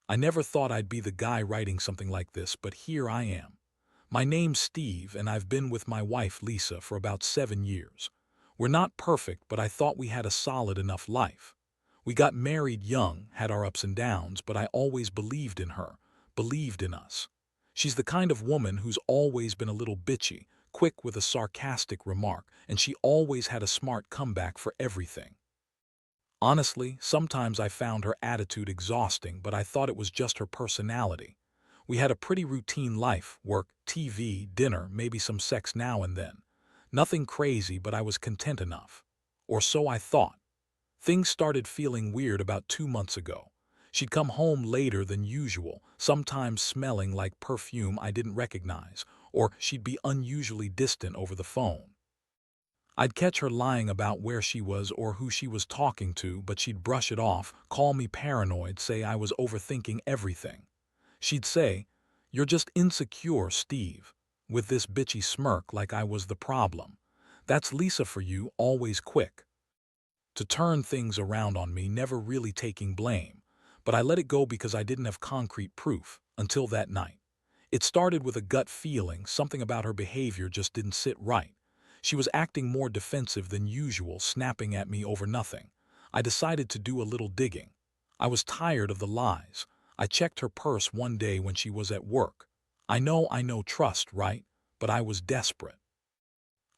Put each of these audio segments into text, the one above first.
I never thought I'd be the guy writing something like this, but here I am. My name's Steve, and I've been with my wife Lisa for about 7 years. We're not perfect, but I thought we had a solid enough life. We got married young, had our ups and downs, but I always believed in her, believed in us. She's the kind of woman who's always been a little bitchy, quick with a sarcastic remark, and she always had a smart comeback for everything. Honestly, sometimes I found her attitude exhausting, but I thought it was just her personality. We had a pretty routine life: work, TV, dinner, maybe some sex now and then. Nothing crazy, but I was content enough. Or so I thought. Things started feeling weird about 2 months ago. She'd come home later than usual, sometimes smelling like perfume I didn't recognize, or she'd be unusually distant over the phone. I'd catch her lying about where she was or who she was talking to, but she'd brush it off, call me paranoid, say I was overthinking everything. She'd say, "You're just insecure, Steve," with this bitchy smirk like I was the problem. That's Lisa for you, always quick to turn things around on me, never really taking blame. But I let it go because I didn't have concrete proof until that night. It started with a gut feeling. Something about her behavior just didn't sit right. She was acting more defensive than usual, snapping at me over nothing. I decided to do a little digging. I was tired of the lies. I checked her purse one day when she was at work. I know trust, right? But I was desperate.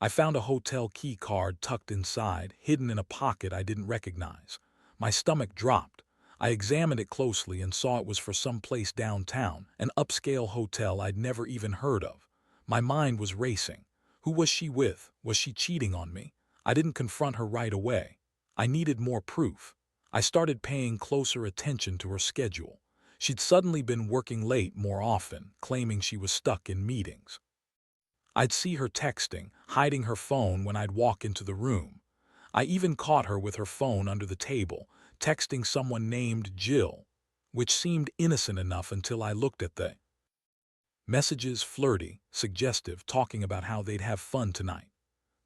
I found a hotel key card tucked inside, hidden in a pocket I didn't recognize. My stomach dropped. I examined it closely and saw it was for some place downtown, an upscale hotel I'd never even heard of. My mind was racing. Who was she with? Was she cheating on me? I didn't confront her right away. I needed more proof. I started paying closer attention to her schedule. She'd suddenly been working late more often, claiming she was stuck in meetings. I'd see her texting, hiding her phone when I'd walk into the room. I even caught her with her phone under the table, texting someone named Jill, which seemed innocent enough until I looked at the messages: flirty, suggestive, talking about how they'd have fun tonight.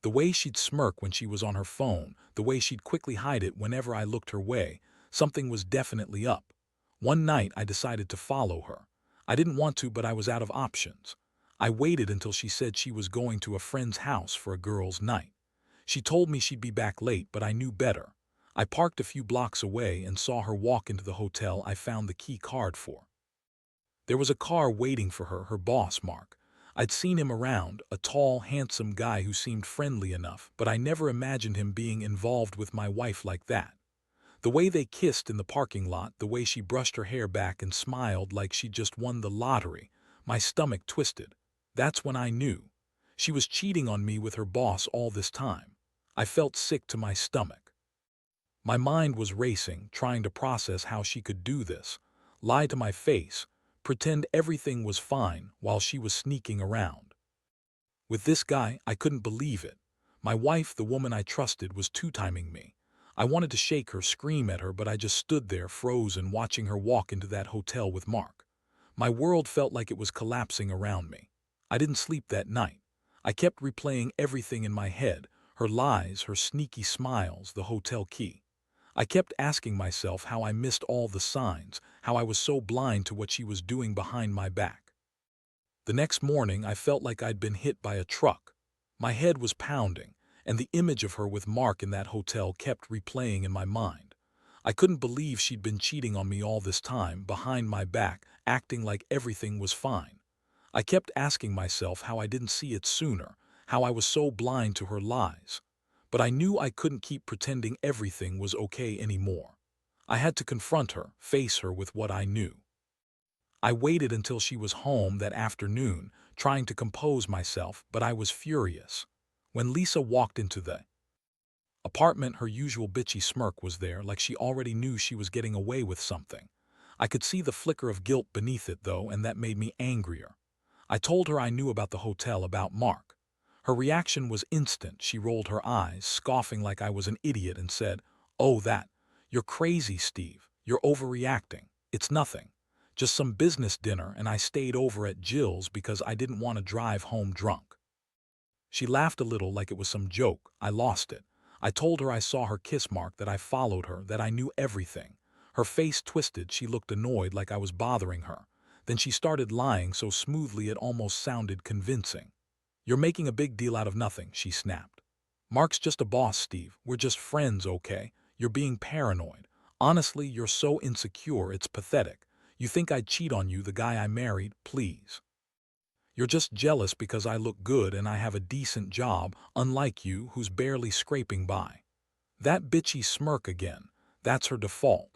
The way she'd smirk when she was on her phone, the way she'd quickly hide it whenever I looked her way, something was definitely up. One night I decided to follow her. I didn't want to, but I was out of options. I waited until she said she was going to a friend's house for a girls' night. She told me she'd be back late, but I knew better. I parked a few blocks away and saw her walk into the hotel I found the key card for. There was a car waiting for her, her boss, Mark. I'd seen him around, a tall, handsome guy who seemed friendly enough, but I never imagined him being involved with my wife like that. The way they kissed in the parking lot, the way she brushed her hair back and smiled like she'd just won the lottery, my stomach twisted. That's when I knew. She was cheating on me with her boss all this time. I felt sick to my stomach. My mind was racing, trying to process how she could do this, lie to my face, pretend everything was fine while she was sneaking around. With this guy, I couldn't believe it. My wife, the woman I trusted, was two-timing me. I wanted to shake her, scream at her, but I just stood there, frozen, watching her walk into that hotel with Mark. My world felt like it was collapsing around me. I didn't sleep that night. I kept replaying everything in my head: her lies, her sneaky smiles, the hotel key. I kept asking myself how I missed all the signs, how I was so blind to what she was doing behind my back. The next morning, I felt like I'd been hit by a truck. My head was pounding, and the image of her with Mark in that hotel kept replaying in my mind. I couldn't believe she'd been cheating on me all this time, behind my back, acting like everything was fine. I kept asking myself how I didn't see it sooner, how I was so blind to her lies. But I knew I couldn't keep pretending everything was okay anymore. I had to confront her, face her with what I knew. I waited until she was home that afternoon, trying to compose myself, but I was furious. When Lisa walked into the apartment, her usual bitchy smirk was there, like she already knew she was getting away with something. I could see the flicker of guilt beneath it, though, and that made me angrier. I told her I knew about the hotel, about Mark. Her reaction was instant. She rolled her eyes, scoffing like I was an idiot, and said, "Oh, that. You're crazy, Steve. You're overreacting. It's nothing. Just some business dinner, and I stayed over at Jill's because I didn't want to drive home drunk." She laughed a little, like it was some joke. I lost it. I told her I saw her kiss Mark, that I followed her, that I knew everything. Her face twisted, she looked annoyed like I was bothering her. Then she started lying so smoothly it almost sounded convincing. "You're making a big deal out of nothing," she snapped. "Mark's just a boss, Steve. We're just friends, okay? You're being paranoid. Honestly, you're so insecure, it's pathetic. You think I'd cheat on you, the guy I married? Please. You're just jealous because I look good and I have a decent job, unlike you, who's barely scraping by." That bitchy smirk again. That's her default.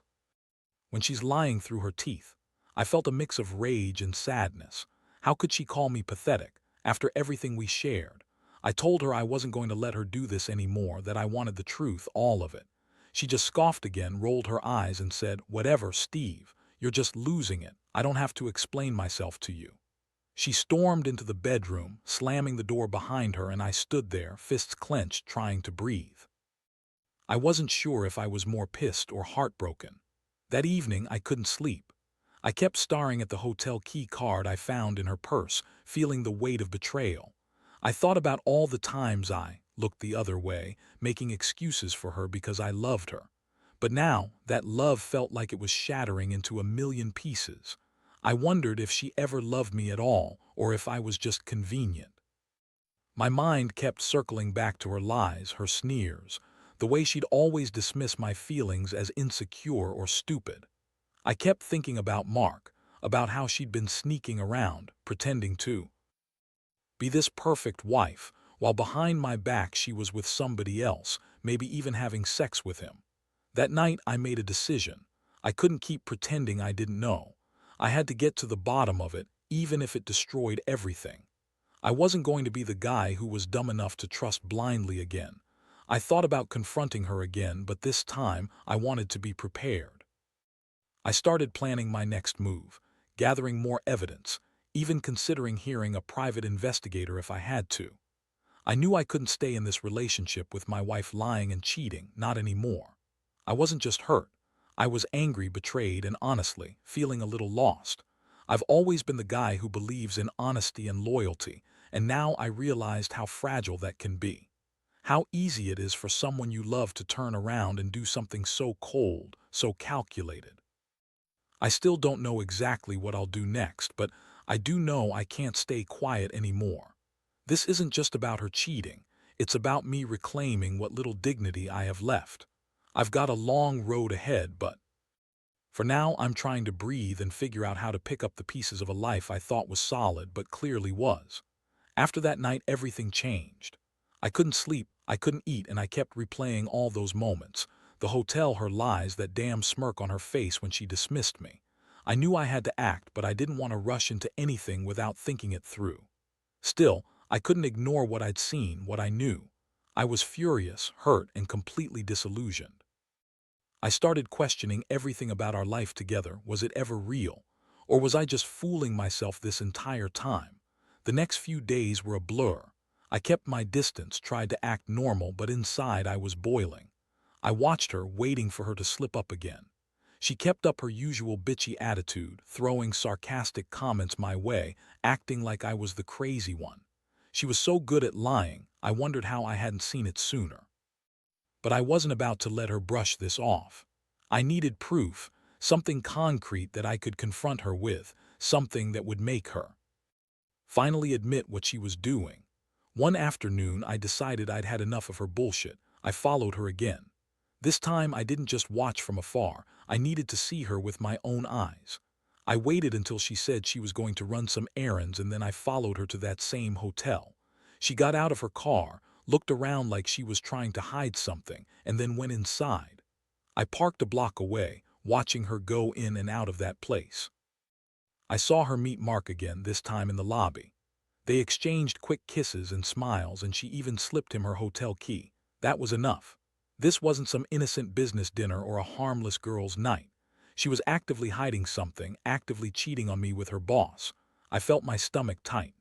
When she's lying through her teeth. I felt a mix of rage and sadness. How could she call me pathetic, after everything we shared? I told her I wasn't going to let her do this anymore, that I wanted the truth, all of it. She just scoffed again, rolled her eyes, and said, "Whatever, Steve. You're just losing it. I don't have to explain myself to you." She stormed into the bedroom, slamming the door behind her, and I stood there, fists clenched, trying to breathe. I wasn't sure if I was more pissed or heartbroken. That evening, I couldn't sleep. I kept staring at the hotel key card I found in her purse, feeling the weight of betrayal. I thought about all the times I looked the other way, making excuses for her because I loved her. But now, that love felt like it was shattering into a million pieces. I wondered if she ever loved me at all, or if I was just convenient. My mind kept circling back to her lies, her sneers, the way she'd always dismiss my feelings as insecure or stupid. I kept thinking about Mark, about how she'd been sneaking around, pretending to be this perfect wife, while behind my back she was with somebody else, maybe even having sex with him. That night I made a decision. I couldn't keep pretending I didn't know. I had to get to the bottom of it, even if it destroyed everything. I wasn't going to be the guy who was dumb enough to trust blindly again. I thought about confronting her again, but this time I wanted to be prepared. I started planning my next move, gathering more evidence, even considering hiring a private investigator if I had to. I knew I couldn't stay in this relationship with my wife lying and cheating, not anymore. I wasn't just hurt. I was angry, betrayed, and honestly, feeling a little lost. I've always been the guy who believes in honesty and loyalty, and now I realized how fragile that can be. How easy it is for someone you love to turn around and do something so cold, so calculated. I still don't know exactly what I'll do next, but I do know I can't stay quiet anymore. This isn't just about her cheating. It's about me reclaiming what little dignity I have left. I've got a long road ahead, but for now I'm trying to breathe and figure out how to pick up the pieces of a life I thought was solid but clearly was. After that night, everything changed. I couldn't sleep, I couldn't eat, and I kept replaying all those moments. The hotel, her lies, that damn smirk on her face when she dismissed me. I knew I had to act, but I didn't want to rush into anything without thinking it through. Still, I couldn't ignore what I'd seen, what I knew. I was furious, hurt, and completely disillusioned. I started questioning everything about our life together. Was it ever real? Or was I just fooling myself this entire time? The next few days were a blur. I kept my distance, tried to act normal, but inside I was boiling. I watched her, waiting for her to slip up again. She kept up her usual bitchy attitude, throwing sarcastic comments my way, acting like I was the crazy one. She was so good at lying, I wondered how I hadn't seen it sooner. But I wasn't about to let her brush this off. I needed proof, something concrete that I could confront her with, something that would make her finally admit what she was doing. One afternoon, I decided I'd had enough of her bullshit. I followed her again. This time, I didn't just watch from afar. I needed to see her with my own eyes. I waited until she said she was going to run some errands, and then I followed her to that same hotel. She got out of her car, looked around like she was trying to hide something, and then went inside. I parked a block away, watching her go in and out of that place. I saw her meet Mark again, this time in the lobby. They exchanged quick kisses and smiles, and she even slipped him her hotel key. That was enough. This wasn't some innocent business dinner or a harmless girls' night. She was actively hiding something, actively cheating on me with her boss. I felt my stomach tight.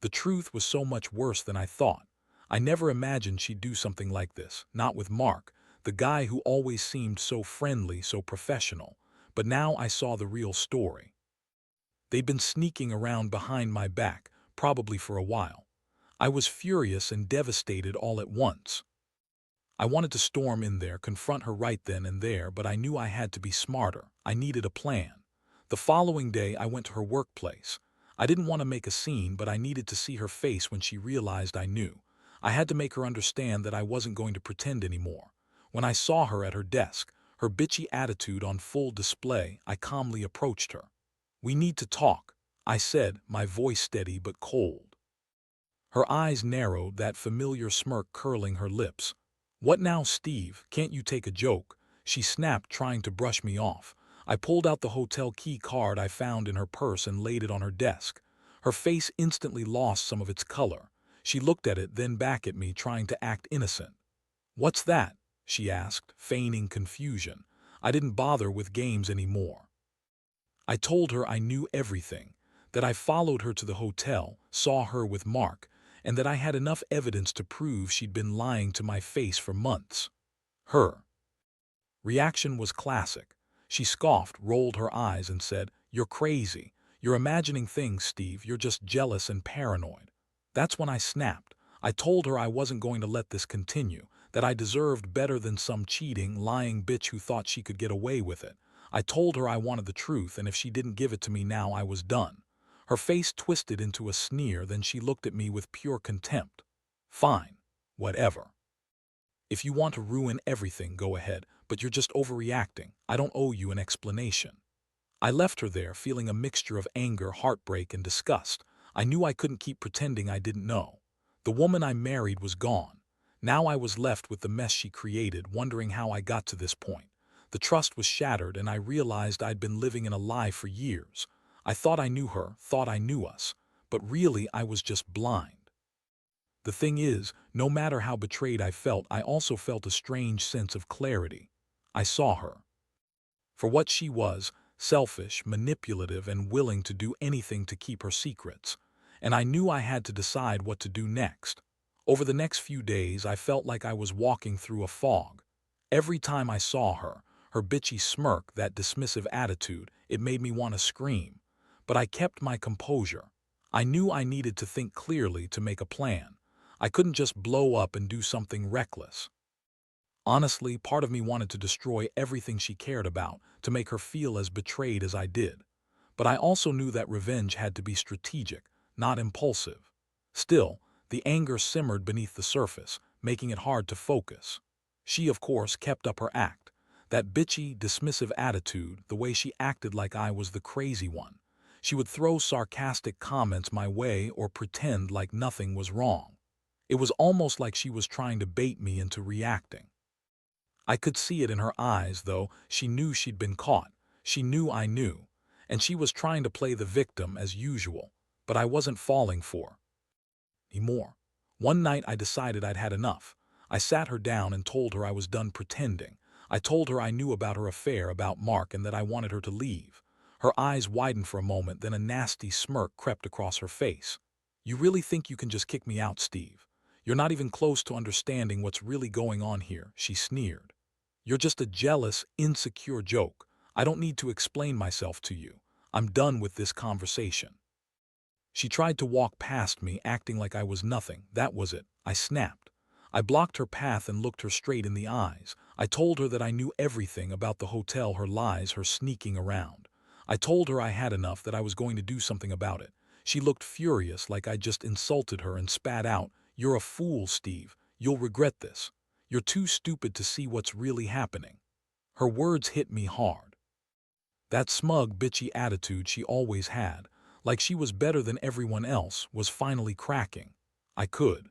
The truth was so much worse than I thought. I never imagined she'd do something like this, not with Mark, the guy who always seemed so friendly, so professional. But now I saw the real story. They'd been sneaking around behind my back, probably for a while. I was furious and devastated all at once. I wanted to storm in there, confront her right then and there, but I knew I had to be smarter. I needed a plan. The following day, I went to her workplace. I didn't want to make a scene, but I needed to see her face when she realized I knew. I had to make her understand that I wasn't going to pretend anymore. When I saw her at her desk, her bitchy attitude on full display, I calmly approached her. "We need to talk," I said, my voice steady but cold. Her eyes narrowed, that familiar smirk curling her lips. "What now, Steve? Can't you take a joke?" she snapped, trying to brush me off. I pulled out the hotel key card I found in her purse and laid it on her desk. Her face instantly lost some of its color. She looked at it, then back at me, trying to act innocent. "What's that?" she asked, feigning confusion. I didn't bother with games anymore. I told her I knew everything, that I followed her to the hotel, saw her with Mark, and that I had enough evidence to prove she'd been lying to my face for months. Her reaction was classic. She scoffed, rolled her eyes, and said, "You're crazy. You're imagining things, Steve. You're just jealous and paranoid." That's when I snapped. I told her I wasn't going to let this continue, that I deserved better than some cheating, lying bitch who thought she could get away with it. I told her I wanted the truth, and if she didn't give it to me now, I was done. Her face twisted into a sneer, then she looked at me with pure contempt. "Fine. Whatever. If you want to ruin everything, go ahead, but you're just overreacting. I don't owe you an explanation." I left her there, feeling a mixture of anger, heartbreak, and disgust. I knew I couldn't keep pretending I didn't know. The woman I married was gone. Now I was left with the mess she created, wondering how I got to this point. The trust was shattered, and I realized I'd been living in a lie for years. I thought I knew her, thought I knew us, but really I was just blind. The thing is, no matter how betrayed I felt, I also felt a strange sense of clarity. I saw her for what she was: selfish, manipulative, and willing to do anything to keep her secrets. And I knew I had to decide what to do next. Over the next few days, I felt like I was walking through a fog. Every time I saw her, her bitchy smirk, that dismissive attitude, it made me want to scream. But I kept my composure. I knew I needed to think clearly to make a plan. I couldn't just blow up and do something reckless. Honestly, part of me wanted to destroy everything she cared about, to make her feel as betrayed as I did. But I also knew that revenge had to be strategic, not impulsive. Still, the anger simmered beneath the surface, making it hard to focus. She, of course, kept up her act. That bitchy, dismissive attitude, the way she acted like I was the crazy one. She would throw sarcastic comments my way or pretend like nothing was wrong. It was almost like she was trying to bait me into reacting. I could see it in her eyes, though. She knew she'd been caught. She knew I knew. And she was trying to play the victim as usual. But I wasn't falling for anymore. One night I decided I'd had enough. I sat her down and told her I was done pretending. I told her I knew about her affair, about Mark, and that I wanted her to leave. Her eyes widened for a moment, then a nasty smirk crept across her face. "You really think you can just kick me out, Steve? You're not even close to understanding what's really going on here," she sneered. "You're just a jealous, insecure joke. I don't need to explain myself to you. I'm done with this conversation." She tried to walk past me, acting like I was nothing. That was it. I snapped. I blocked her path and looked her straight in the eyes. I told her that I knew everything about the hotel, her lies, her sneaking around. I told her I had enough, that I was going to do something about it. She looked furious, like I'd just insulted her, and spat out, "You're a fool, Steve. You'll regret this. You're too stupid to see what's really happening." Her words hit me hard. That smug, bitchy attitude she always had, like she was better than everyone else, was finally cracking. I could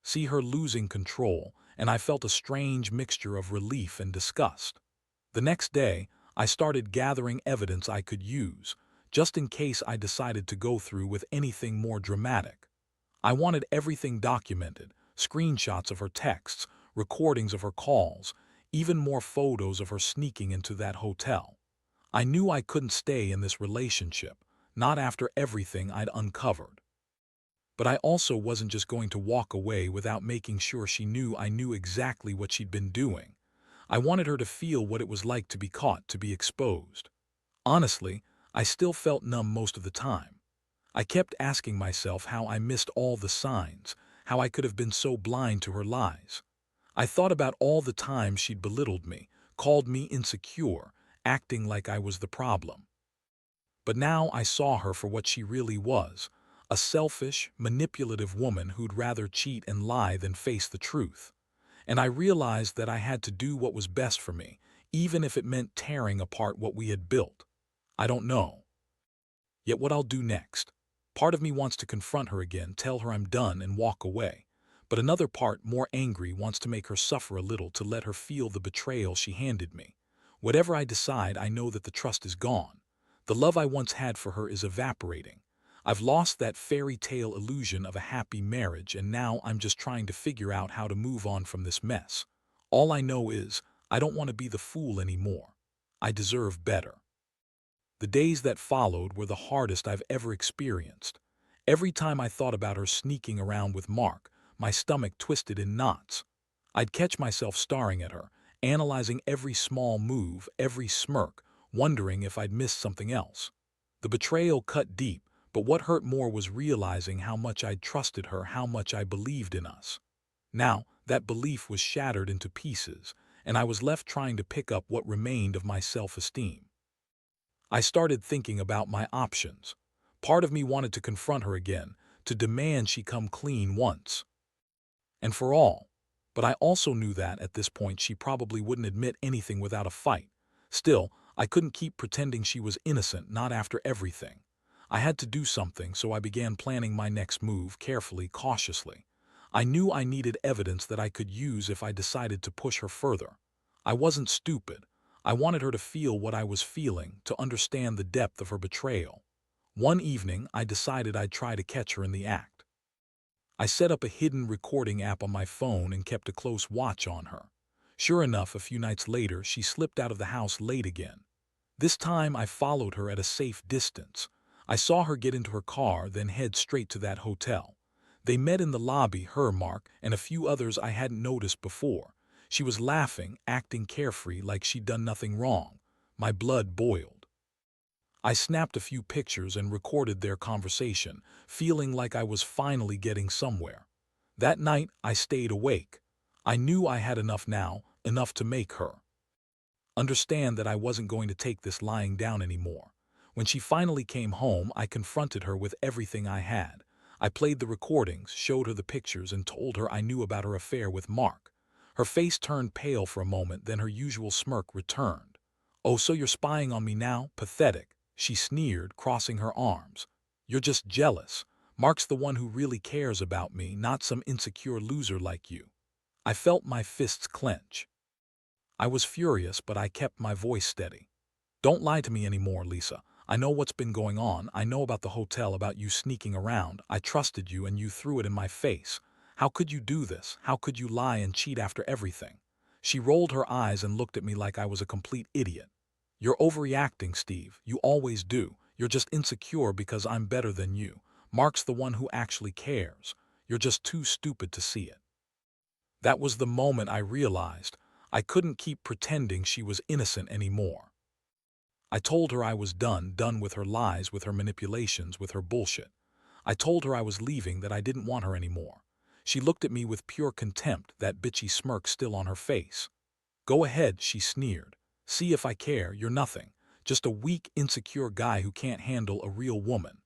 see her losing control, and I felt a strange mixture of relief and disgust. The next day, I started gathering evidence I could use, just in case I decided to go through with anything more dramatic. I wanted everything documented: screenshots of her texts, recordings of her calls, even more photos of her sneaking into that hotel. I knew I couldn't stay in this relationship, not after everything I'd uncovered. But I also wasn't just going to walk away without making sure she knew I knew exactly what she'd been doing. I wanted her to feel what it was like to be caught, to be exposed. Honestly, I still felt numb most of the time. I kept asking myself how I missed all the signs, how I could have been so blind to her lies. I thought about all the times she'd belittled me, called me insecure, acting like I was the problem. But now I saw her for what she really was, a selfish, manipulative woman who'd rather cheat and lie than face the truth. And I realized that I had to do what was best for me, even if it meant tearing apart what we had built. I don't know yet what I'll do next. Part of me wants to confront her again, tell her I'm done, and walk away. But another part, more angry, wants to make her suffer a little, to let her feel the betrayal she handed me. Whatever I decide, I know that the trust is gone. The love I once had for her is evaporating. I've lost that fairy tale illusion of a happy marriage, and now I'm just trying to figure out how to move on from this mess. All I know is, I don't want to be the fool anymore. I deserve better. The days that followed were the hardest I've ever experienced. Every time I thought about her sneaking around with Mark, my stomach twisted in knots. I'd catch myself staring at her, analyzing every small move, every smirk, wondering if I'd missed something else. The betrayal cut deep, but what hurt more was realizing how much I'd trusted her, how much I believed in us. Now, that belief was shattered into pieces, and I was left trying to pick up what remained of my self-esteem. I started thinking about my options. Part of me wanted to confront her again, to demand she come clean once and for all. But I also knew that, at this point, she probably wouldn't admit anything without a fight. Still, I couldn't keep pretending she was innocent, not after everything. I had to do something, so I began planning my next move carefully, cautiously. I knew I needed evidence that I could use if I decided to push her further. I wasn't stupid. I wanted her to feel what I was feeling, to understand the depth of her betrayal. One evening, I decided I'd try to catch her in the act. I set up a hidden recording app on my phone and kept a close watch on her. Sure enough, a few nights later, she slipped out of the house late again. This time, I followed her at a safe distance. I saw her get into her car, then head straight to that hotel. They met in the lobby, her, Mark, and a few others I hadn't noticed before. She was laughing, acting carefree, like she'd done nothing wrong. My blood boiled. I snapped a few pictures and recorded their conversation, feeling like I was finally getting somewhere. That night, I stayed awake. I knew I had enough now, enough to make her understand that I wasn't going to take this lying down anymore. When she finally came home, I confronted her with everything I had. I played the recordings, showed her the pictures, and told her I knew about her affair with Mark. Her face turned pale for a moment, then her usual smirk returned. "Oh, so you're spying on me now? Pathetic," she sneered, crossing her arms. "You're just jealous. Mark's the one who really cares about me, not some insecure loser like you." I felt my fists clench. I was furious, but I kept my voice steady. "Don't lie to me anymore, Lisa. I know what's been going on. I know about the hotel, about you sneaking around. I trusted you and you threw it in my face. How could you do this? How could you lie and cheat after everything?" She rolled her eyes and looked at me like I was a complete idiot. "You're overreacting, Steve. You always do. You're just insecure because I'm better than you. Mark's the one who actually cares. You're just too stupid to see it." That was the moment I realized I couldn't keep pretending she was innocent anymore. I told her I was done with her lies, with her manipulations, with her bullshit. I told her I was leaving, that I didn't want her anymore. She looked at me with pure contempt, that bitchy smirk still on her face. "Go ahead," she sneered. "See if I care. You're nothing. Just a weak, insecure guy who can't handle a real woman."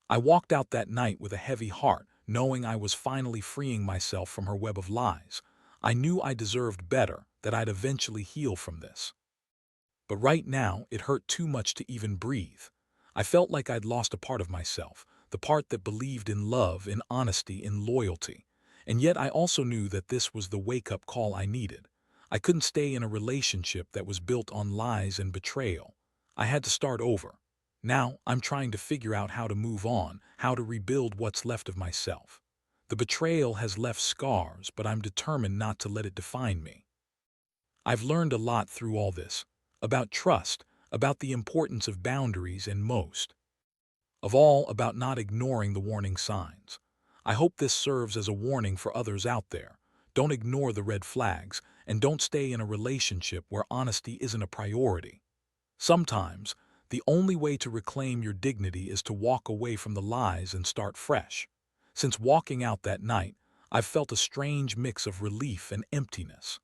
I walked out that night with a heavy heart, knowing I was finally freeing myself from her web of lies. I knew I deserved better, that I'd eventually heal from this. But right now, it hurt too much to even breathe. I felt like I'd lost a part of myself, the part that believed in love, in honesty, in loyalty. And yet I also knew that this was the wake-up call I needed. I couldn't stay in a relationship that was built on lies and betrayal. I had to start over. Now, I'm trying to figure out how to move on, how to rebuild what's left of myself. The betrayal has left scars, but I'm determined not to let it define me. I've learned a lot through all this, about trust, about the importance of boundaries, and most of all, about not ignoring the warning signs. I hope this serves as a warning for others out there. Don't ignore the red flags, and don't stay in a relationship where honesty isn't a priority. Sometimes, the only way to reclaim your dignity is to walk away from the lies and start fresh. Since walking out that night, I've felt a strange mix of relief and emptiness.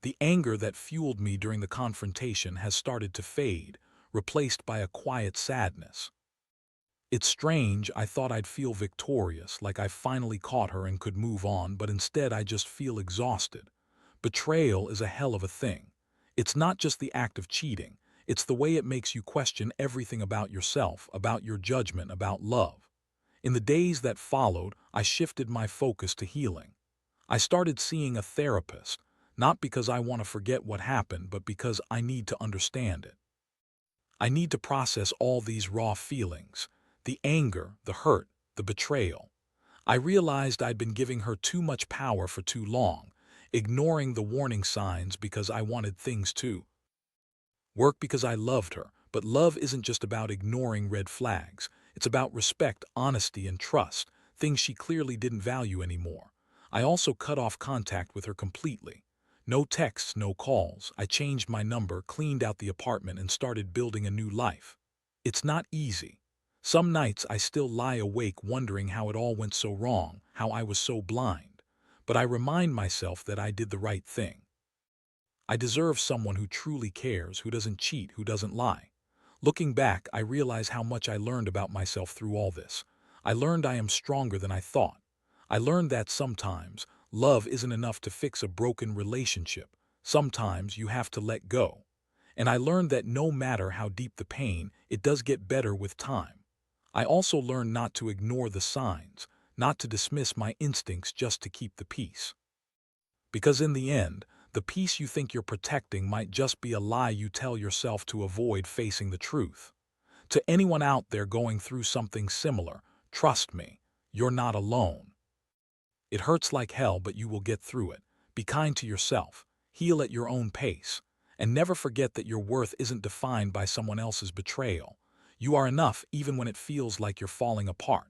The anger that fueled me during the confrontation has started to fade, replaced by a quiet sadness. It's strange, I thought I'd feel victorious, like I finally caught her and could move on, but instead I just feel exhausted. Betrayal is a hell of a thing. It's not just the act of cheating, it's the way it makes you question everything about yourself, about your judgment, about love. In the days that followed, I shifted my focus to healing. I started seeing a therapist, not because I want to forget what happened, but because I need to understand it. I need to process all these raw feelings, the anger, the hurt, the betrayal. I realized I'd been giving her too much power for too long, ignoring the warning signs because I wanted things to work because I loved her. But love isn't just about ignoring red flags. It's about respect, honesty, and trust, things she clearly didn't value anymore. I also cut off contact with her completely. No texts, no calls. I changed my number, cleaned out the apartment, and started building a new life. It's not easy. Some nights I still lie awake wondering how it all went so wrong, how I was so blind. But I remind myself that I did the right thing. I deserve someone who truly cares, who doesn't cheat, who doesn't lie. Looking back, I realize how much I learned about myself through all this. I learned I am stronger than I thought. I learned that sometimes love isn't enough to fix a broken relationship. Sometimes you have to let go. And I learned that no matter how deep the pain, it does get better with time. I also learned not to ignore the signs, not to dismiss my instincts just to keep the peace. Because in the end, the peace you think you're protecting might just be a lie you tell yourself to avoid facing the truth. To anyone out there going through something similar, trust me, you're not alone. It hurts like hell, but you will get through it. Be kind to yourself, heal at your own pace, and never forget that your worth isn't defined by someone else's betrayal. You are enough even when it feels like you're falling apart.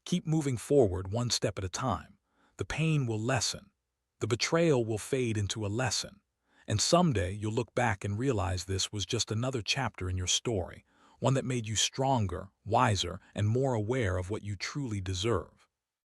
Keep moving forward one step at a time. The pain will lessen. The betrayal will fade into a lesson. And someday you'll look back and realize this was just another chapter in your story, one that made you stronger, wiser, and more aware of what you truly deserve.